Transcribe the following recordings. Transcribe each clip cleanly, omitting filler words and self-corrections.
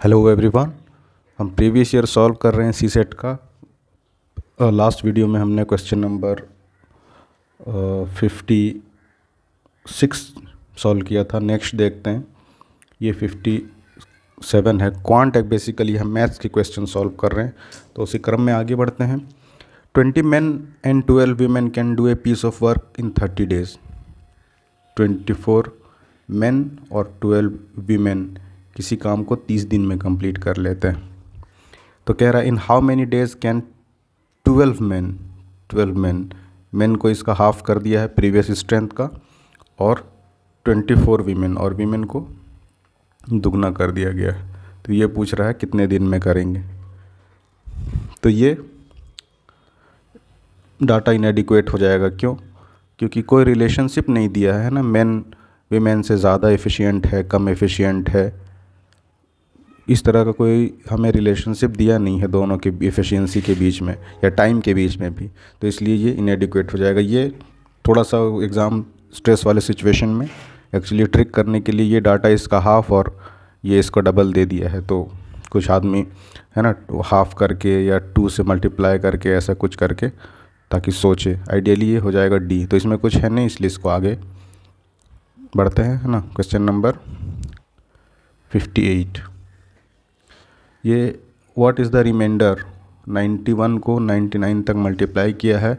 Hello everyone. हम previous year solve कर रहे हैं सी सेट का। लास्ट वीडियो में हमने क्वेश्चन नंबर 56 सॉल्व किया था। नेक्स्ट देखते हैं, ये 57 है। क्वांट है, बेसिकली हम मैथ्स के क्वेश्चन सॉल्व कर रहे हैं, तो उसी क्रम में आगे बढ़ते हैं। 20 men and 12 women can do a piece of work in 30 days। 24 men और 12 women किसी काम को 30 दिन में कंप्लीट कर लेते हैं। तो कह रहा है in how many days can 12 men man को इसका हाफ कर दिया है प्रीवियस स्ट्रेंथ का, और 24 वीमेन और वीमेन को दुगना कर दिया गया है। तो ये पूछ रहा है कितने दिन में करेंगे। तो ये डाटा इनएडिक्वेट हो जाएगा। क्यों? क्योंकि कोई रिलेशनशिप नहीं दिया है ना, मैन वीमेन से ज़्यादा एफिशिएंट है, कम एफिशिएंट है, इस तरह का कोई हमें रिलेशनशिप दिया नहीं है दोनों के एफिशिएंसी के बीच में या टाइम के बीच में भी। तो इसलिए ये इनएडिक्वेट हो जाएगा। ये थोड़ा सा एग्ज़ाम स्ट्रेस वाले सिचुएशन में एक्चुअली ट्रिक करने के लिए ये डाटा इसका हाफ और ये इसको डबल दे दिया है। तो कुछ आदमी है ना हाफ करके या 2 से मल्टीप्लाई करके ऐसा कुछ करके ताकि सोचे। आइडियली ये हो जाएगा डी। तो इसमें कुछ है नहीं, इसलिए इसको आगे बढ़ते हैं, है ना। क्वेश्चन नंबर 58, ये व्हाट इज़ द रिमाइंडर 91 को 99 तक मल्टीप्लाई किया है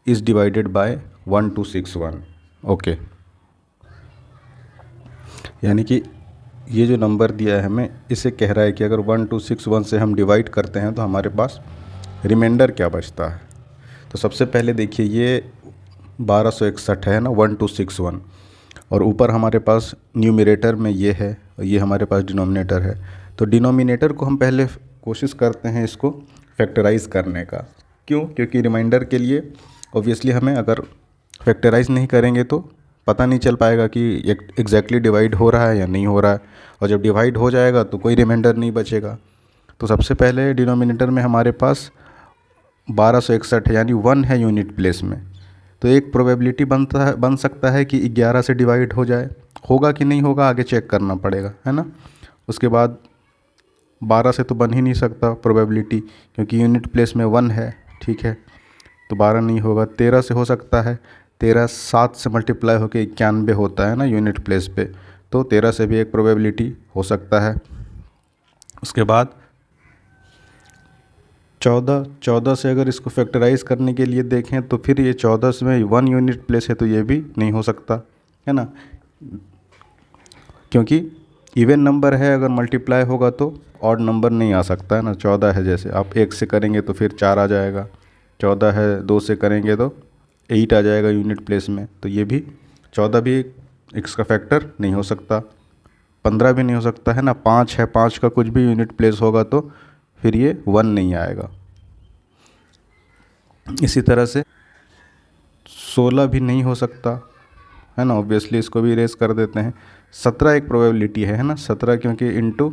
इज़ डिवाइडेड बाय 1261। ओके, यानी कि ये जो नंबर दिया है हमें, इसे कह रहा है कि अगर 1261 से हम डिवाइड करते हैं तो हमारे पास रिमाइंडर क्या बचता है। तो सबसे पहले देखिए ये 1261 है ना 1261, और ऊपर हमारे पास न्यूमरेटर में ये है और ये हमारे पास डिनोमिनेटर है। तो डिनोमिनेटर को हम पहले कोशिश करते हैं इसको फैक्टराइज करने का। क्यों? क्योंकि रिमाइंडर के लिए ऑब्वियसली हमें अगर फैक्टराइज नहीं करेंगे तो पता नहीं चल पाएगा कि एग्जैक्टली डिवाइड हो रहा है या नहीं हो रहा है, और जब डिवाइड हो जाएगा तो कोई रिमाइंडर नहीं बचेगा। तो सबसे पहले डिनोमिनेटर में हमारे पास 1261 है, यानी 1 है यूनिट प्लेस में। तो एक प्रोबेबिलिटी बन सकता है कि 11 से डिवाइड हो जाए। होगा कि नहीं होगा आगे चेक करना पड़ेगा, है ना। उसके बाद 12 से तो बन ही नहीं सकता प्रोबेबिलिटी, क्योंकि यूनिट प्लेस में 1 है, ठीक है। तो 12 नहीं होगा। 13 से हो सकता है। 13 7 से मल्टीप्लाई होकर 91 होता है ना यूनिट प्लेस पे, तो 13 से भी एक प्रोबेबिलिटी हो सकता है। उसके बाद 14 से अगर इसको फैक्टराइज करने के लिए देखें तो फिर ये 14 में 1 यूनिट प्लेस है, तो ये भी नहीं हो सकता, है ना, क्योंकि इवन नंबर है। अगर मल्टीप्लाई होगा तो ऑड नंबर नहीं आ सकता है ना। 14 है, जैसे आप 1 से करेंगे तो फिर 4 आ जाएगा। 14 है, 2 से करेंगे तो 8 आ जाएगा यूनिट प्लेस में। तो ये भी 14 भी इसका फैक्टर नहीं हो सकता। 15 भी नहीं हो सकता, है ना। 5 है, 5 का कुछ भी यूनिट प्लेस होगा तो फिर ये 1 नहीं आएगा। इसी तरह से 16 भी नहीं हो सकता, है ना। ऑब्वियसली इसको भी इरेज कर देते हैं। 17 एक प्रोबेबिलिटी है ना। 17 क्योंकि इंटू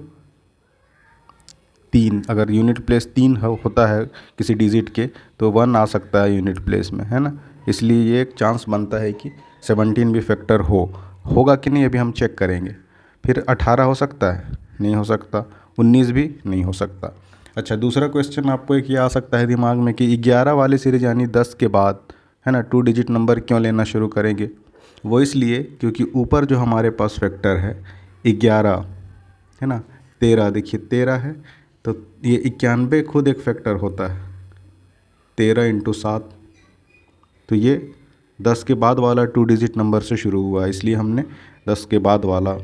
3, अगर यूनिट प्लेस 3 होता है किसी डिजिट के तो 1 आ सकता है यूनिट प्लेस में, है ना। इसलिए ये एक चांस बनता है कि 17 भी फैक्टर होगा कि नहीं अभी हम चेक करेंगे। फिर 18 हो सकता है, नहीं हो सकता। 19 भी नहीं हो सकता। अच्छा, दूसरा क्वेश्चन आपको एक ये आ सकता है दिमाग में कि 11 वाले सीरीज यानी 10 के बाद, है ना, 2 डिजिट नंबर क्यों लेना शुरू करेंगे। वो इसलिए क्योंकि ऊपर जो हमारे पास फैक्टर है 11, है ना, 13, देखिए 13 है, तो ये 91 खुद एक फैक्टर होता है। 13 इंटू 7, तो ये 10 के बाद वाला 2 डिजिट नंबर से शुरू हुआ, इसलिए हमने 10 के बाद वाला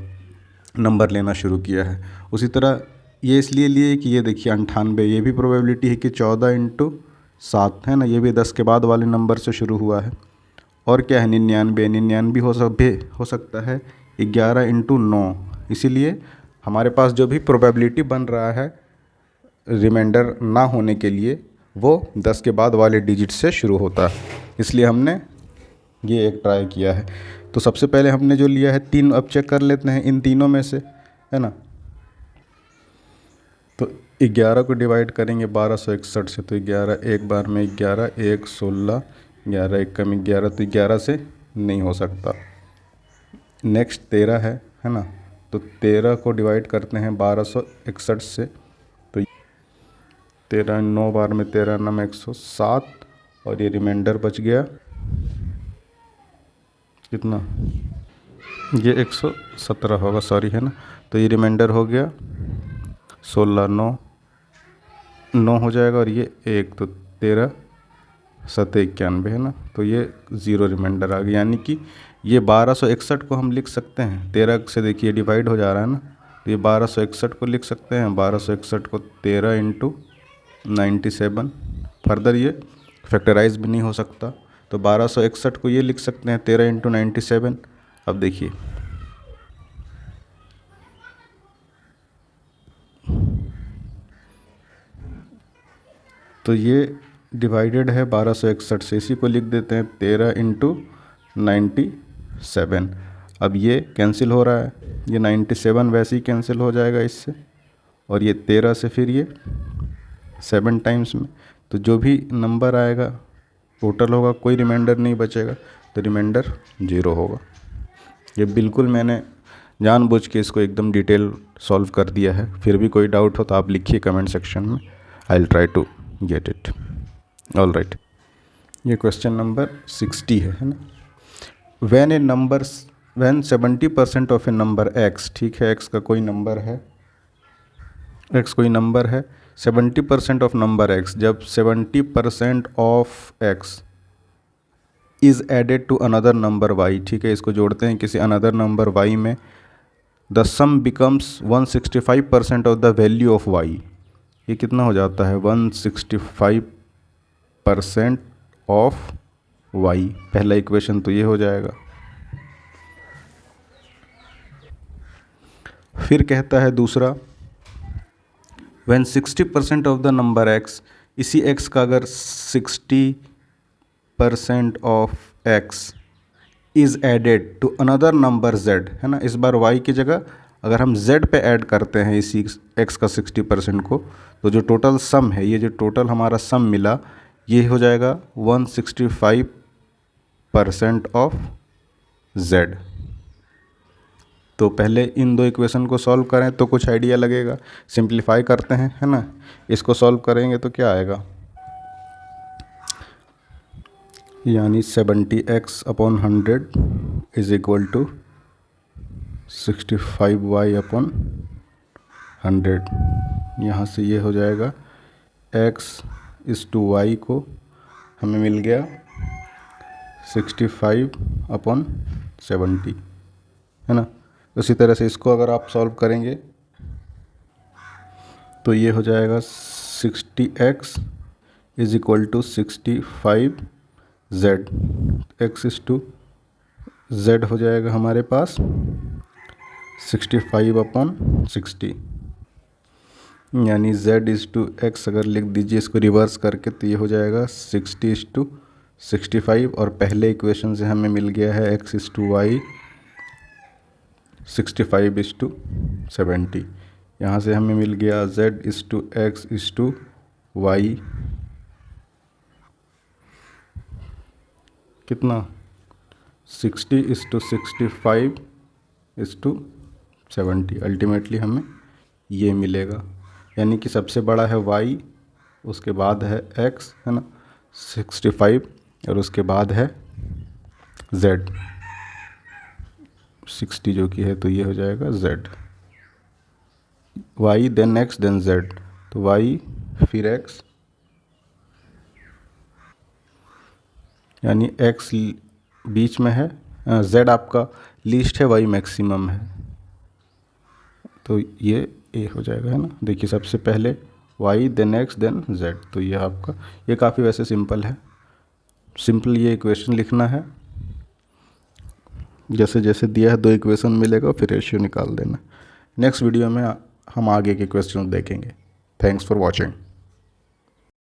नंबर लेना शुरू किया है। उसी तरह ये इसलिए लिए कि ये देखिए 98, ये भी प्रोबेबिलिटी है कि 14 इंटू 7, है ना, ये भी 10 के बाद वाले नंबर से शुरू हुआ है। और क्या है 99 हो सकता है। 11 इंटू 9, इसीलिए हमारे पास जो भी प्रोबेबिलिटी बन रहा है रिमाइंडर ना होने के लिए वो 10 के बाद वाले डिजिट से शुरू होता है, इसलिए हमने ये एक ट्राई किया है। तो सबसे पहले हमने जो लिया है 3, अब चेक कर लेते हैं इन तीनों में से, है ना। तो 11 को डिवाइड करेंगे 1261 से, तो 11 एक बार में 11, 1 16, 11 एक कम 11, तो 11 से नहीं हो सकता। नेक्स्ट 13 है ना, तो 13 को डिवाइड करते हैं 1261 से, तो 13 9 बार में 13 9 107, और ये रिमाइंडर बच गया कितना, ये 117 होगा, सॉरी, है ना। तो ये रिमाइंडर हो गया 16 9 9 हो जाएगा, और ये 1, तो 13 7 91, है ना। तो ये 0 रिमाइंडर आ गया, यानी कि ये 1261 को हम लिख सकते हैं 13 से, देखिए डिवाइड हो जा रहा है ना, तो ये 1261 को लिख सकते हैं 1261 को 13 इंटू 97। फर्दर ये फैक्टराइज भी नहीं हो सकता, तो 1261 को ये लिख सकते हैं 13 इंटू 97। अब देखिए तो ये डिवाइडेड है 1261 से, इसी को लिख देते हैं 13 इंटू 97। अब ये कैंसिल हो रहा है, ये 97 वैसे ही कैंसिल हो जाएगा इससे, और ये 13 से फिर ये 7 टाइम्स में, तो जो भी नंबर आएगा टोटल होगा, कोई रिमाइंडर नहीं बचेगा, तो रिमाइंडर 0 होगा। ये बिल्कुल मैंने जानबूझ के इसको एकदम डिटेल सॉल्व कर दिया है। फिर भी कोई डाउट हो तो आप लिखिए कमेंट सेक्शन में, I will try to get it. All right, ये क्वेश्चन नंबर 60 है ना। When 70% of a number x, ठीक है, x का कोई नंबर है, x कोई नंबर है, 70% ऑफ नंबर x, जब 70% of x is added to another number y, ठीक है, इसको जोड़ते हैं किसी अनदर नंबर y में, the sum becomes 165% of the value of y। ये कितना हो जाता है 165% ऑफ y। पहला इक्वेशन तो ये हो जाएगा। फिर कहता है दूसरा, when 60% of the number x, इसी x का अगर 60% of x is added to another number z, है ना, इस बार y की जगह अगर हम z पे ऐड करते हैं इसी x का 60% को, तो जो टोटल सम है, ये जो टोटल हमारा सम मिला, ये हो जाएगा 165% ऑफ z। तो पहले इन दो इक्वेशन को सॉल्व करें तो कुछ आइडिया लगेगा। सिंप्लीफाई करते हैं, है ना, इसको सॉल्व करेंगे तो क्या आएगा, यानी 70x upon 100 is equal to 65y upon 100। यहाँ से ये हो जाएगा x इस टू y को हमें मिल गया 65 अपॉन 70, है ना। उसी तरह से इसको अगर आप सॉल्व करेंगे तो ये हो जाएगा 60x is equal to 65z, x is to z हो जाएगा हमारे पास 65 अपॉन 60, यानी z इज टू x अगर लिख दीजिए इसको रिवर्स करके, तो ये हो जाएगा 60 इज टू 65, और पहले इक्वेशन से हमें मिल गया है x is to y 65 is to 70। यहाँ से हमें मिल गया z is to x is to y कितना 60 is to 65 is to 70। Ultimately हमें ये मिलेगा, यानी कि सबसे बड़ा है y, उसके बाद है x, है ना, 65, और उसके बाद है z 60 जो कि है, तो ये हो जाएगा z, y then x then z, तो y फिर x, यानी x बीच में है, z आपका लीस्ट है, y मैक्सिमम है, तो ये a हो जाएगा, है ना। देखिए सबसे पहले y then x then z, तो ये आपका, ये काफ़ी वैसे सिंपल है, सिंपल ये इक्वेशन लिखना है, जैसे जैसे दिया है दो इक्वेशन मिलेगा, फिर रेशियो निकाल देना। नेक्स्ट वीडियो में हम आगे के क्वेश्चन देखेंगे। Thanks for watching.